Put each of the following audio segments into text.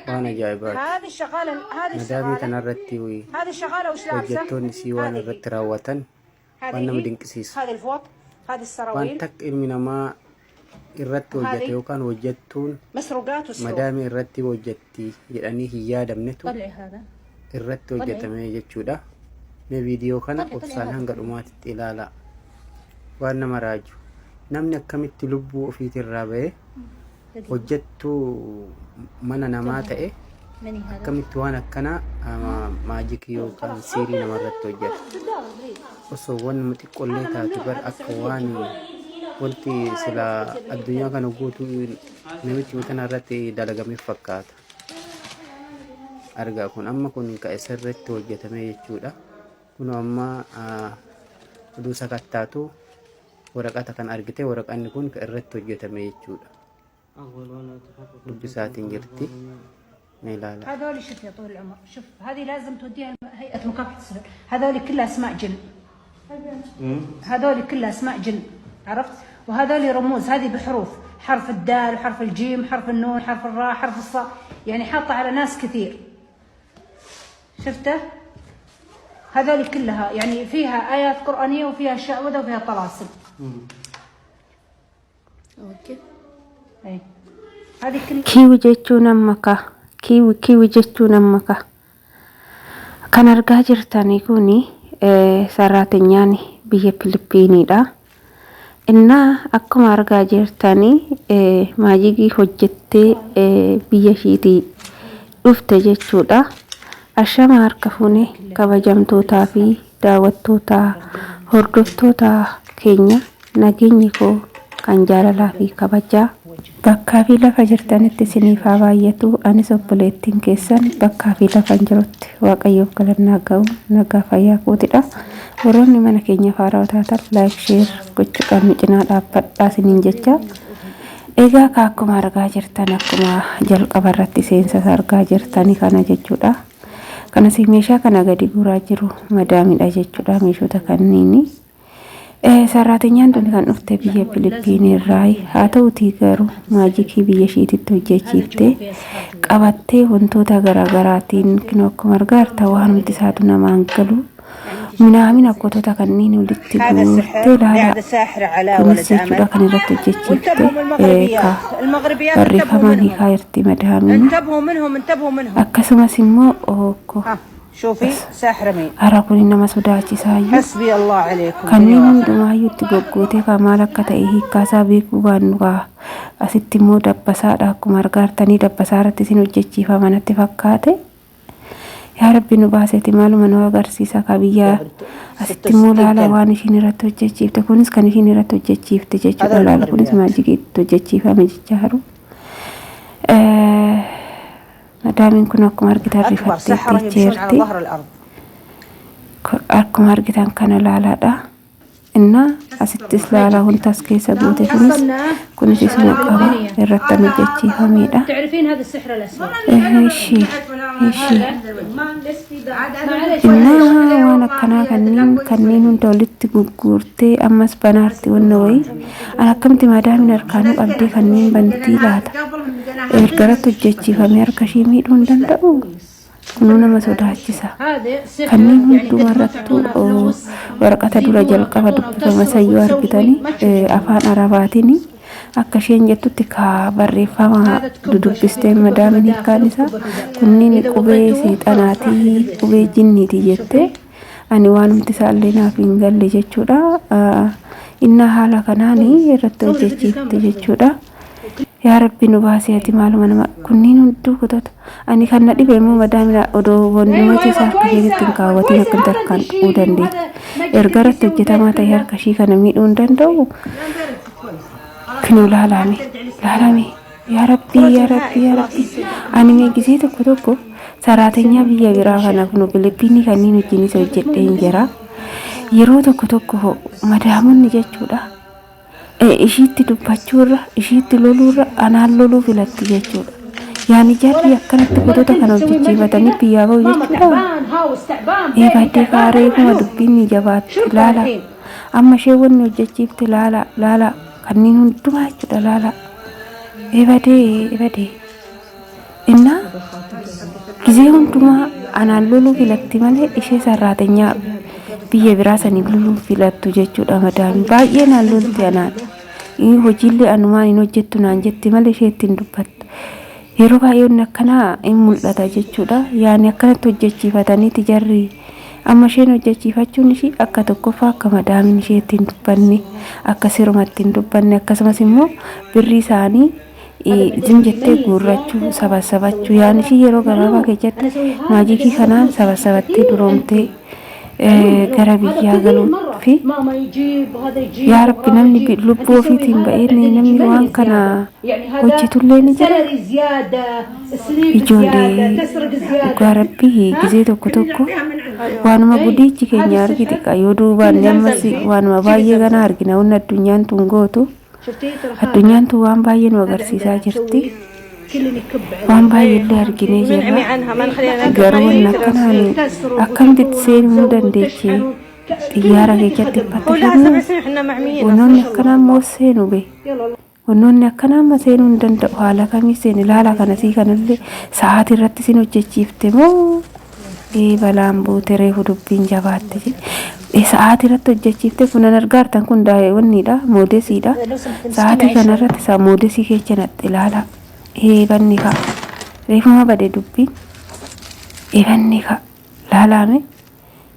وانا جايبات هذه الشغالة هذه مدامي الشغالة تنرتي وي هذه الشغالة وش لابسة؟ وجدتوني سي وانا هذه رت راوتن وانا هي مدنكسيس هذه الفوط هذه وان السراويل تك من ما الرت وجدتي وكان وجدتون مسروقات وسروق مدامي الرت وجدتي يعني هي دمنتو طلعي هذا الرت وجدتمي جتشودا ما فيديو كان وصل هنقل أمات الإلالة وأنا مراجو نمني كمت لبو في الرابع وجدت من نمات كمت وانا كنا ماجيك يو كان سيري نمرت وجدت وصوّن متقول لي تعتبر أكواني wanti sila addunyaa kana guutuu namichi kana irratti dalagamee fakkaata. Argaa kun amma kun ka isarratti hojjetame jechuudha. Kun amma oduu sakattaatu waraqata kan argite waraqanni kun ka irratti hojjetame jechuudha. Dubbisaatiin jirti. ميلالا هذول شوف يا طول العمر شوف هذه لازم توديها هيئة مكافحة السرقة هذول كلها اسماء جن هذول كلها اسماء جن عرفت وهذول رموز هذه بحروف حرف الدال وحرف الجيم حرف النون حرف الراء حرف الصاء يعني حاطة على ناس كثير شفته هذول كلها يعني فيها آيات قرآنية وفيها شعوذة وفيها طلاسم اوكي اي هذه كلها كيو جيتشونا مكا كيو جيتشونا مكا كان أرجع جرتاني كوني سراتنياني بيا فلبيني دا إننا أكم أرجع جرتاني ماجيكي حجتي بيا شيتي رفت جيتشودا أشام أركفوني كبجم توتا في دعوت توتا هردف توتا كينيا نجيني كو كان جالا في كبجا bakka fi lafa jirtanitti isiniif haa baay'atu anis obboleettiin keessan bakka fi lafa jirutti waaqayyoof galannaa ga'u nagaa fayyaa kootidha warroonni mana keenya faaraa taatan laayik sheer gochuudhaan nu cinaa dhaabbadhaa isiniin jecha egaa akkuma argaa jirtan akkuma jalqaba irratti seensa argaa jirtani kana jechuudha kanas meeshaa kana gadi guuraa jiru madaamidha jechuudha meeshota kanniini ሰራተኛን ዱንያን ኡፍተ ቢየ ፊሊፒን ራይ ሀተው ቲገሩ ማጂኪ ቢየ ሺቲት ሆጀቺፍቴ ቀባቴ ወንቶታ ገራገራቲን ክኖክ መርጋር ተዋን ምትሳቱ ነማንገሉ ምናምን አቆቶታ ከኒን ወልቲ ጉርቴ ላላ ኩንሴቹ ዳከን ረተ ሆጀቺፍቴ المغربيات በሪፈማኒ ካየርቲ መድሃሚ انتبهوا منهم አከሱማስ ኢሞ ኦኮ شوفي ساحر مين أراكوني إنما سوداتي سايو حسبي الله عليكم كنين دما يوتي غوغوتي كمالا كتاي كاسا بيكو بانوا اسيتيمو دبسا كمارغارتني دبسارتي سينو جيجي فمانتي فكاتي يا ربي نباسيتي مالو منو غارسيسا كبيا اسيتيمو لالا واني شينيراتو جيجي تكونس كاني شينيراتو جيجي تجيجي لالا كونس ماجيكي تو جيجي فماجيجارو مدامين كنا كمارجتا ريفتي تيرتي كمارجتا كان لا لا دا إن أستس لا لا هون تسكي سبوتي كنس كنس اسمه كوا الرتم الجتي هميدا تعرفين هذا السحر الأسود إيشي إن وانا كنين دولت غورتي أمس بنارتي والنوي أنا كمت مدامين أركانو أبدي كنين بنتي لاتا ergaratu jechiifame harka ishii miidhuu hin danda'u kunuu nama sodaachisa kanneen hundumarrattu waraqata dura jalqaba dubbifama sayyoo argitanii afaan arabaatiin akka isheen jettutti ka barreeffama dudubbistee madaamin hiikaan isaa kunniin qubee seexanaatii qubee jinniiti jette ani waanumti isaallee naaf hin galle jechuudha inna haala kanaanii irratti hojjechiifte jechuudha يا ربي نباسيتي معلومة أنا كنين ندوك دوت أني كان ندي بيمو مدامنا أدو ونمتي ساك كذي تنكاوتي هكذا تركان ودندي إرجعت تجتا ما تيار كشي كان مين وندندو كنو لا لامي يا ربي أنا ميجزيت كتوكو سراتنيا بيا براغنا كنو بلبيني كني نجيني سوجت إنجرا يروت كتوكو مدامون نجتشودا ishiitti dubbachuurra ishiitti loluurra anaan loluu filatti jechuudha yaani jarri akkanatti gotoota kana hojjechiifatanii biyyaa ba'u jechuudha eegaddee kaaree kuma dubbiin jabaatti laala amma ishee wanni hojjechiifte laala kanneen hundumaa jechuudha laala eebadee inna ጊዜ ሁንዱማ አናን ሉሉ ፊለቲ ማለ ኢሼ ሰራተኛ ብዬ ብራሰኒ ሉሉ ፊለቱ jechuudha madaami baay'ee naan lolti anaan hojiillee anumaan hin hojjettu naan jetti malee ishee ittiin dubbattu yeroo baay'ee akkanaa hin mul'ata jechuudha yaani akkanatti hojjechiifataniiti jarri amma isheen hojjechiifachuun ishii akka tokkoffaa akka madaamin ishee ittiin dubbanne akka sirumatti hin dubbanne akkasumas immoo birrii isaanii jettee guurrachuu sabasabachuu yaani ishii yeroo gabaabaa keessatti maajikii kanaan sabasabattee duroomtee gara biyyaa galuu fi yaa rabbi namni lubbuu ofiitiin ba'ee namni waan kana hojjetullee ni jira ijoollee dhugaa rabbii gisee tokko waanuma gudiichi keenya argite yoo duubaan ammas waanuma baay'ee kana argina wanni addunyaan tun gootu addunyaan tun waan baay'ee nu agarsiisaa jirti waan baay'ee arginee jirra garuu nakkanaan akkamitti seenuu dandeechi xiyyaara keessatti pattashannu wannoonni akkanaa immoo seenu be wannoonni akkanaa amma seenuu hin danda'u haala kamii seeni laala kanasii kanallee sa'aatii irratti sin hojjechiifte moo balaan buute reefu dubbiin jabaatte sa'aatii irratti hojjechiifte kunan argaartan kun daa'eewwanniidha moodesiidha sa'aatii kanarratti isaa moodesii keessa natti ilaala banni ka reefuma bade dubbiin banni ka laalame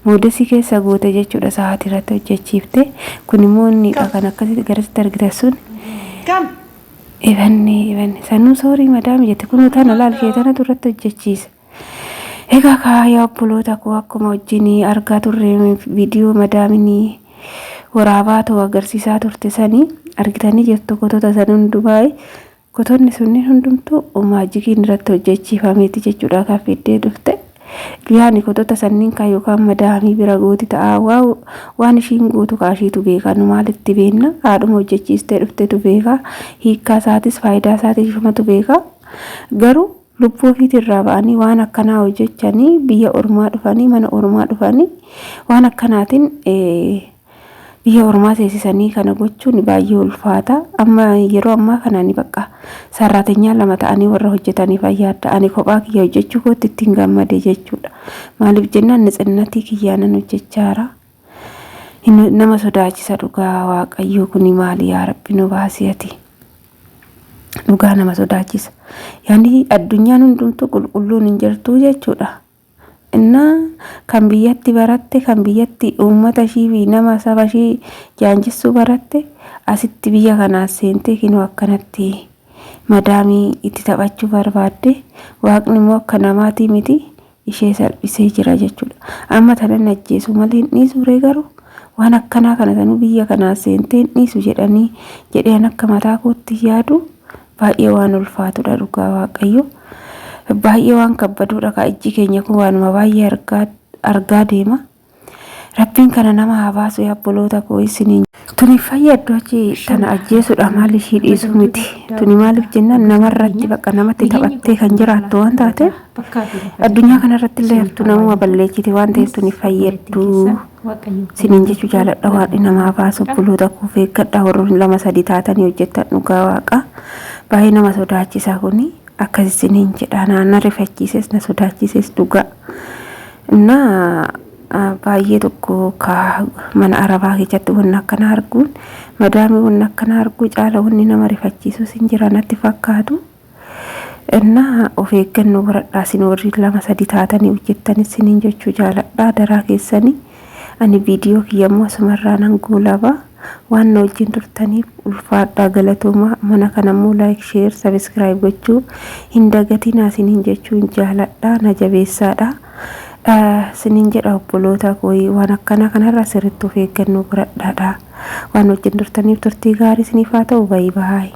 moodesii keessa goote jechuudha sa'aatii irratti hojjechiifte kun immoo inni kan akkasitti garasitti argite sun banni sanuu soorii madaami jette kun tana laal ishee tanatu irratti hojjechiise egaa kaayaa obboloota koo akkuma wajjin argaa turre viidiyoo madaaminii waraabaa ta'u agarsiisaa turte sanii argitanii jirtu kotota san hundumaa kotonni sunniin hundumtuu maajikiin irratti hojjechiifameeti jechuudha kan fiddee dhufte yaani kotota sanniin kan yookaan madaamii bira gooti ta'a waan ishiin gootu kaashiitu beeka nu maalitti beenna haadhuma hojjechiistee dhuftetu beeka hiikkaa isaatis faayidaa isaatis ishumatu beeka garuu lubbuu ofiitirraa ba'anii waan akkanaa hojjechanii biyya ormaa dhufanii mana ormaa dhufanii waan akkanaatiin biyya ormaa seesisanii kana gochuun baay'ee ulfaata amma yeroo ammaa kanaan bakka sarraateenyaa lama ta'anii warra hojjetanii fayyaadda ani kophaa kiyya hojjechuu kootti ittiin gammade jechuudha maaliif jennaan nitsinnatii kiyyaanan hojjechaara nama sodaachisa dhugaa waaqayyoo kuni maali yaa rabbi nu baasiyati dhugaa nama sodaachisa yaani addunyaan hundumtuu qulqulluun hin jirtu jechuudha inna kan biyyatti baratte kan biyyatti uummata ishii fi nama saba ishii jaanjissuu baratte asitti biyya kanaas seentee kinoo akkanatti madaamii itti taphachuu barbaadde waaqni immoo akka namaatii miti ishee salphisee jira jechuudha amma tanan ajjeesu malee hin dhiisu garuu waan akkanaa kana sanuu biyya kanaas seentee hin dhiisu jedheen akka mataa kootti yaadu baay'ee waan ulfaatudha dhugaa waaqayyo baay'ee waan kabbaduudha ka ijji keenya kun waanuma baay'ee argaa deema rabbiin kana nama haa baasu yaa obboloota koo isiniin tuni fayyaddu achi tana ajjeesudha maal ishii dhiisuu miti tuni maaliif jennaan namarratti bakka namatti taphattee kan jiraattu waan taate addunyaa kanarratti illee haftu namuma balleessite waan ta'eef tuni fayyaddu isiniin jechuu jaaladha waan nama haa baasu obboloota koo eeggadha warroonni lama sadii taatanii hojjettan dhugaa waaqa baay'ee nama sodaachisa kuni akkasisiniin jedha naanna rifachiises na sodaachises dhugaa na baay'ee tokko ka mana arabaa keessatti wanna akkana arguun madaamii wanna akkana arguu caala wanni nama rifachiisus hin jira natti fakkaatu na of eeggannoo baradhaa isin warri lama sadii taatanii hojjettan isiniin jechuu jaaladha daraa keessanii ani viidiyoo kiyyammoo asumarraa nan goolaba waan na wajjin turtaniif ulfaadhaa galatooma mana kanammoo like share subscribe gochuu hin dagatinaa isiniin jechuun jaaladha na jabeessaadha sinin jedha obboloota koo waan akkana kanarra sirriitti of eeggannoo baradhaadha waan wajjin turtaniif turtii gaarii isiniif haa ta'u bye bye